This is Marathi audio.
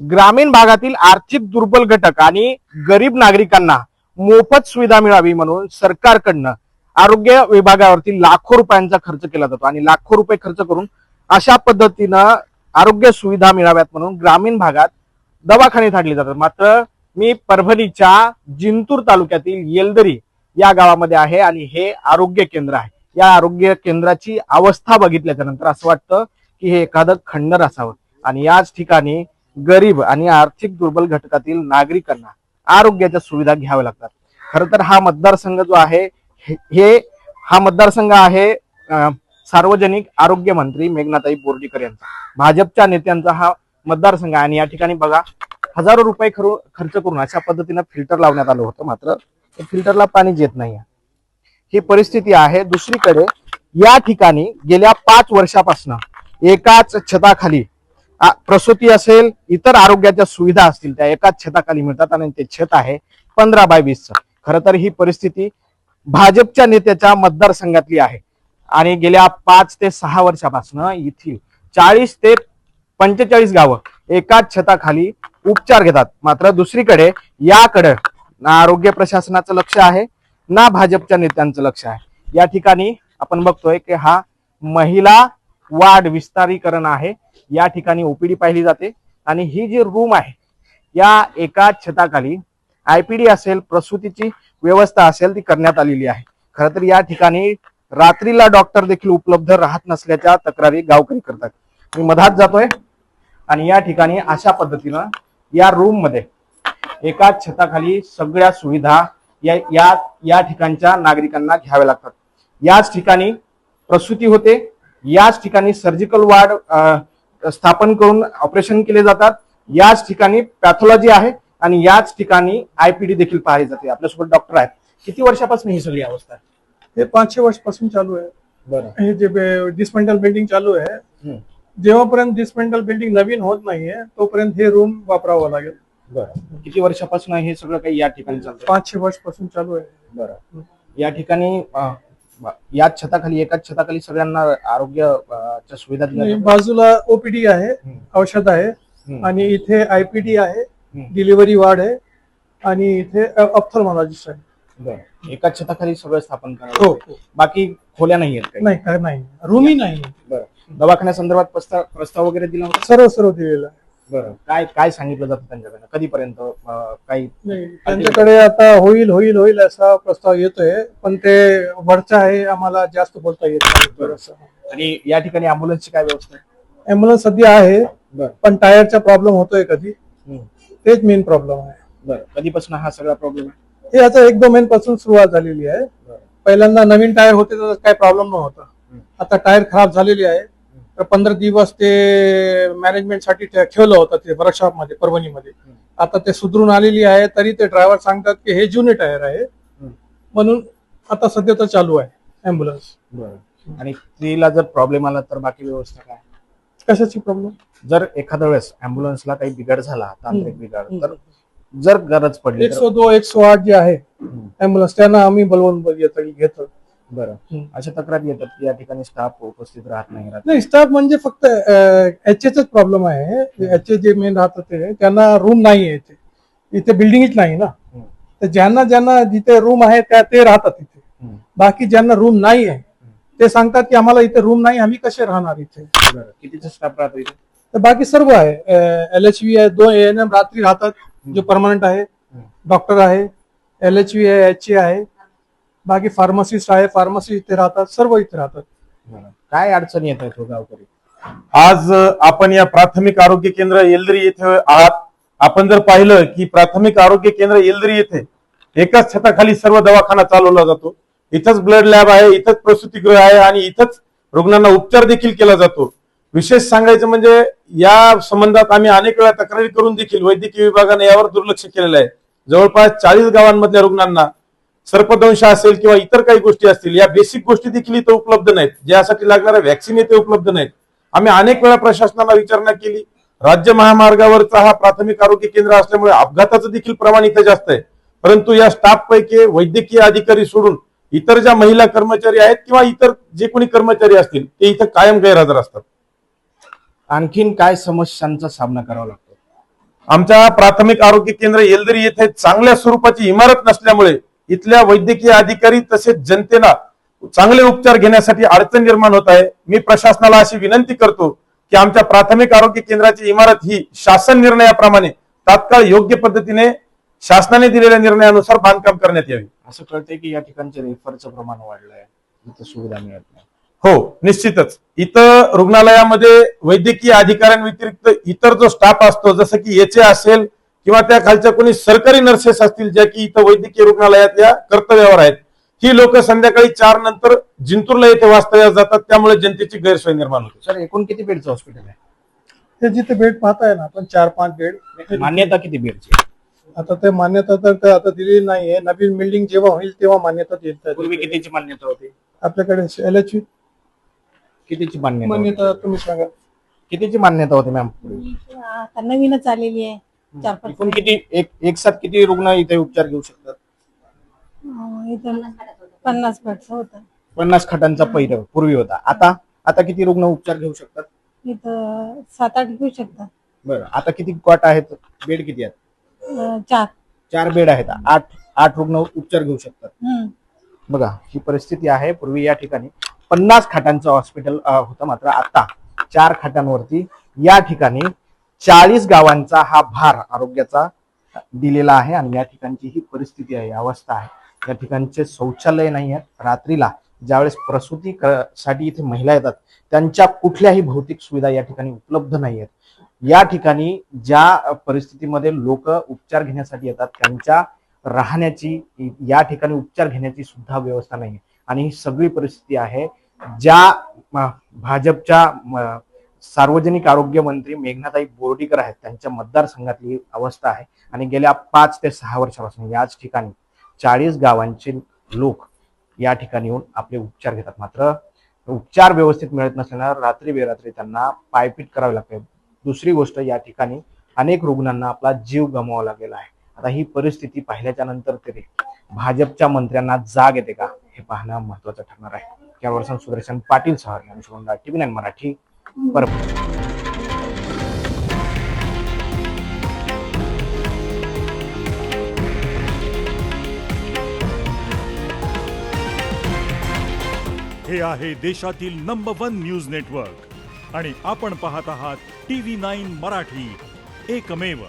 ग्रामीण भागातील आर्थिक दुर्बल घटक आणि गरीब नागरिकांना मोफत सुविधा मिळावी म्हणून सरकारकडनं आरोग्य विभागावरती लाखो रुपयांचा खर्च केला जातो आणि लाखो रुपये खर्च करून अशा पद्धतीनं आरोग्य सुविधा मिळाव्यात म्हणून ग्रामीण भागात दवाखाने थाटले जातात। मात्र मी परभणीच्या जिंतूर तालुक्यातील येलदरी या गावामध्ये आहे आणि हे आरोग्य केंद्र आहे। या आरोग्य केंद्राची अवस्था बघितल्याच्या नंतर असं वाटतं की हे एखादं खंडर असावं आणि याच ठिकाणी गरीब आणि आर्थिक दुर्बल घटकातील नागरिकांना आरोग्याच्या सुविधा घ्याव्या लागतात। खरं तर हा मतदारसंघ जो आहे हा मतदारसंघ आहे सार्वजनिक आरोग्य मंत्री मेघनाताई बोर्डीकर यांचा, भाजपच्या नेत्यांचा हा मतदारसंघ आहे आणि या ठिकाणी बघा हजारो रुपये खर्च करून अशा पद्धतीनं फिल्टर लावण्यात आलं होतं, मात्र फिल्टरला पाणीच येत नाही। ही परिस्थिती आहे। दुसरीकडे या ठिकाणी गेल्या 5 वर्षापासून एकाच छताखाली प्रसूती असेल, इतर आरोग्याच्या सुविधा असतील त्या एकाच छताखाली मिळतात आणि ते छत आहे 15x20चं। खरं तर ही परिस्थिती भाजपच्या नेत्याच्या मतदारसंघातली आहे आणि गेल्या 5 ते 6 वर्षापासून इथली 40 ते 45 गावं एकाच छताखाली उपचार घेतात। मात्र दुसरीकडे याकडे ना आरोग्य प्रशासनाचं लक्ष आहे ना भाजपच्या नेत्यांचं लक्ष आहे। या ठिकाणी आपण बघतोय की हा महिला वार्ड विस्तारीकरण आहे। या ठिकाणी ओपीडी पाहिली जाते आणि ही जी रूम आहे या एका छताखाली आयपीडी असेल, प्रसूतीची व्यवस्था असेल ती करण्यात आलेली आहे। खरं तर या ठिकाणी रात्रीला डॉक्टर देखील उपलब्ध राहत नसल्याच्या तक्रारी गावकरी करतात। मी मधात जातोय आणि या ठिकाणी अशा पद्धतीनं या रूम मध्ये एकाच छताखाली सगळ्या सुविधा या ठिकाणच्या नागरिकांना घ्याव्या लागतात। याच ठिकाणी प्रसूती होते, याच ठिकाणी सर्जिकल वार्ड स्थापन करून ऑपरेशन केले जातात, याच ठिकाणी पॅथॉलॉजी आहे आणि याच ठिकाणी आयपीडी देखील पाहिली जाते। आपल्यासोबत डॉक्टर आहेत। किती वर्षापासून ही सगळी अवस्था आहे? हे 5-6 वर्षापासून चालू आहे। बरं, हे जे डिस्मेंटल बिल्डिंग चालू आहे, जेव्हापर्यंत डिस्मेंटल बिल्डिंग नवीन होत नाहीये तोपर्यंत हे रूम वापरावं लागेल। बरं, किती वर्षापासून हे सगळं काही या ठिकाणी चालतं? 5-6 वर्षापासून चालू आहे। बरं, या ठिकाणी याच छताखाली एकाच छताखाली सगळ्यांना आरोग्याच्या सुविधा दिल्या जातात? बाजूला ओपीडी आहे, औषध आहे आणि इथे आयपीडी आहे, डिलिव्हरी वार्ड आहे आणि इथे ऑप्थल्मॉलॉजिस्ट आहे। बरं, एकाच छताखाली सगळं स्थापन हो, करावं, बाकी खोल्या नाही आहेत? नाही, काय नाही, रूमही नाही। बरं, दवाखान्यासंदर्भात प्रस्ताव वगैरे दिला होता? सर्व दिलेलं आहे। बरं, काय काय सांगितलं जातं त्यांच्याकडे? कधीपर्यंत काही त्यांच्याकडे आता होईल असा प्रस्ताव येतोय, पण ते वरचा आहे, आम्हाला जास्त बोलता येत नाही। आणि या ठिकाणी अँब्युलन्सची काय व्यवस्था आहे? अँब्युलन्स सध्या आहे, पण टायरचा प्रॉब्लेम होतोय कधी, तेच मेन प्रॉब्लेम आहे। बरं, कधीपासून हा सगळा प्रॉब्लेम आहे? हे आता 1-2 महिन्यापासून सुरुवात झालेली आहे। पहिल्यांदा नवीन टायर होते तर काही प्रॉब्लेम नव्हता, आता टायर खराब झालेली आहे तर 15 दिवस ते मॅनेजमेंट साठी ठेवलं होतं ते वर्कशॉप मध्ये परभणीमध्ये। आता ते सुधरून आलेली आहे, तरी ते ड्रायव्हर सांगतात की हे जुने टायर आहे, म्हणून आता सध्या तर चालू आहे अँब्युलन्स। बरं, आणि तिला जर प्रॉब्लेम आला तर बाकी व्यवस्था काय? कशाची प्रॉब्लेम? जर एखाद्या वेळेस अँब्युलन्सला काही बिघाड झाला, तांत्रिक बिघाड, तर जर गरज पडली 102-108 जे आहे अँब्युलन्स त्यांना आम्ही बोलवून घेतो। बरं, अशा तक्रारी येतात की या ठिकाणी स्टाफ उपस्थित राहत नाही, स्टाफ म्हणजे फक्त एचएच प्रॉब्लेम आहे। एचए जे मेन राहतात ते त्यांना रूम नाही आहे, इथे बिल्डिंगच नाही ना, तर ज्यांना जिथे रूम आहे ते राहतात इथे। बाकी ज्यांना रूम नाही आहे ते सांगतात की आम्हाला इथे रूम नाही, आम्ही कसे राहणार इथे। कितीचा स्टाफ राहतो इथे? तर बाकी सर्व आहे, LHV आहे, 2 ANM रात्री राहतात जो परमनंट आहे, डॉक्टर आहे, LHV आहे, HA आहे, बाकी फार्मासिस्ट आहे, फार्मसी इथे राहतात, सर्व इथे राहतात। काय अडचणी येत आहेत गावकरी? आज आपण या प्राथमिक आरोग्य केंद्र येलदरी येथे आहात। आपण जर पाहिलं की प्राथमिक आरोग्य केंद्र येलदरी येथे एकाच छताखाली सर्व दवाखाना चालवला जातो। इथंच ब्लड लॅब आहे, इथंच प्रसूतीगृह आहे आणि इथंच रुग्णांना उपचार देखील केला जातो। विशेष सांगायचं म्हणजे या संबंधात आम्ही अनेक वेळा तक्रारी करून देखील वैद्यकीय विभागाने यावर दुर्लक्ष केलेलं आहे। जवळपास 40 गावांमधल्या रुग्णांना सर्पदंश असेल किंवा इतर काही गोष्टी असतील, या बेसिक गोष्टी देखील इथे उपलब्ध नाहीत, ज्यासाठी लागणाऱ्या व्हॅक्सिन इथे उपलब्ध नाहीत। आम्ही अनेक वेळा प्रशासनाला विचारणा केली। राज्य महामार्गावरचा हा प्राथमिक आरोग्य केंद्र असल्यामुळे अपघाताचं देखील प्रमाण इथे जास्त आहे, परंतु या स्टाफ पैकी वैद्यकीय अधिकारी सोडून इतर ज्या महिला कर्मचारी आहेत किंवा इतर जे कोणी कर्मचारी असतील ते इथे कायम गैरहजर असतात। आणखीन काय समस्यांचा सामना करावा लागतो? आमच्या प्राथमिक आरोग्य केंद्र येलदरी येथे चांगल्या स्वरूपाची इमारत नसल्यामुळे इथल्या वैद्यकीय अधिकारी तसेच जनतेला चांगले उपचार घेण्यासाठी अडचण निर्माण होत आहे. मी प्रशासनाला अशी विनंती करतो की आमच्या प्राथमिक आरोग्य केंद्राची इमारत ही शासन निर्णयाप्रमाणे तात्काळ योग्य पद्धतीने शासनाने दिलेल्या निर्णयानुसार बांधकाम करण्यात यावे. असं कळतंय की या ठिकाणचे रेफरचं प्रमाण वाढलंय, इथं सुविधा मिळत नाही. हो, निश्चितच इथं रुग्णालयामध्ये वैद्यकीय अधिकाऱ्यांव्यतिरिक्त इतर जो स्टाफ असतो, जसं की एच असेल किंवा त्या खालच्या कोणी सरकारी नर्सेस असतील ज्या की इथं वैद्यकीय रुग्णालयात या कर्तव्यावर आहेत, ही लोक संध्याकाळी 4 नंतर जिंतूरला येथे वास्तव्यास जातात. त्यामुळे जनतेची गैरसोय निर्माण होते. सर, एकूण किती बेडचं हॉस्पिटल आहे? ते जिथे बेड पाहताय ना आपण 4-5 बेड. मान्यता किती बेडची? आता ते मान्यता तर आता दिलेली नाहीये. नवीन बिल्डिंग जेव्हा होईल तेव्हा मान्यता देईल. पूर्वी कितीची मान्यता होती? आपल्याकडे LH कितीची मान्यता होती? मान्यता तुम्ही सांगा. कितीची मान्यता होती मॅम? आता नवीनच आलेली आहे. 4-5 एकूण किती एक साथ किती रुग्ण इथे उपचार घेऊ शकतात? इथं 50 बेडचं होतं. 50 खाटांचा पहिलं पूर्वी होता. आता किती रुग्ण उपचार घेऊ शकतात? इथं 7-8 घेऊ शकतात. बरं, आता किती कॉट आहेत? बेड किती आहेत? 4. 4 बेड आहेत. 8 रुग्ण उपचार घेऊ शकतात. बघा, ही परिस्थिती आहे. पूर्वी या ठिकाणी 50 खाटांचं हॉस्पिटल होतं, मात्र आता 4 खाटांवरती या ठिकाणी 40 गावांचा हा भार आरोग्याचा दिलेला आहे. आणि या ठिकाणची ही परिस्थिती आहे, अवस्था आहे. या ठिकाणचे शौचालय नाही आहेत. रात्रीला ज्यावेळेस प्रसूती साठी इथे महिला येतात त्यांच्या कुठल्याही भौतिक सुविधा या ठिकाणी उपलब्ध नाही आहेत. या ठिकाणी ज्या परिस्थितीमध्ये लोक उपचार घेण्यासाठी येतात त्यांच्या राहण्याची, या ठिकाणी उपचार घेण्याची सुद्धा व्यवस्था नाही. आणि ही सगळी परिस्थिती आहे ज्या भाजपच्या सार्वजनिक आरोग्य मंत्री मेघनाताई बोर्डीकर आहेत त्यांच्या मतदारसंघातली अवस्था आहे. आणि गेल्या 5 ते 6 वर्षापासून याच ठिकाणी 40 गावांचे लोक या ठिकाणी येऊन आपले उपचार घेतात. मात्र उपचार व्यवस्थित मिळत नसल्यानं रात्री बेरात्री त्यांना पायपीट करावी लागते. दुसरी गोष्ट, या ठिकाणी अनेक रुग्णांना आपला जीव गमवावा लागलेला आहे. आता ही परिस्थिती पाहिल्याच्या नंतर तरी भाजपच्या मंत्र्यांना जाग येते का हे पाहणं महत्वाचं ठरणार आहे. कॅमेरापर्सन सुदर्शन पाटील सह TV9 मराठी परभणी. हे आहे देशातील नंबर 1 न्यूज नेटवर्क आणि आपण पाहत आहात TV9 मराठी, एकमेव.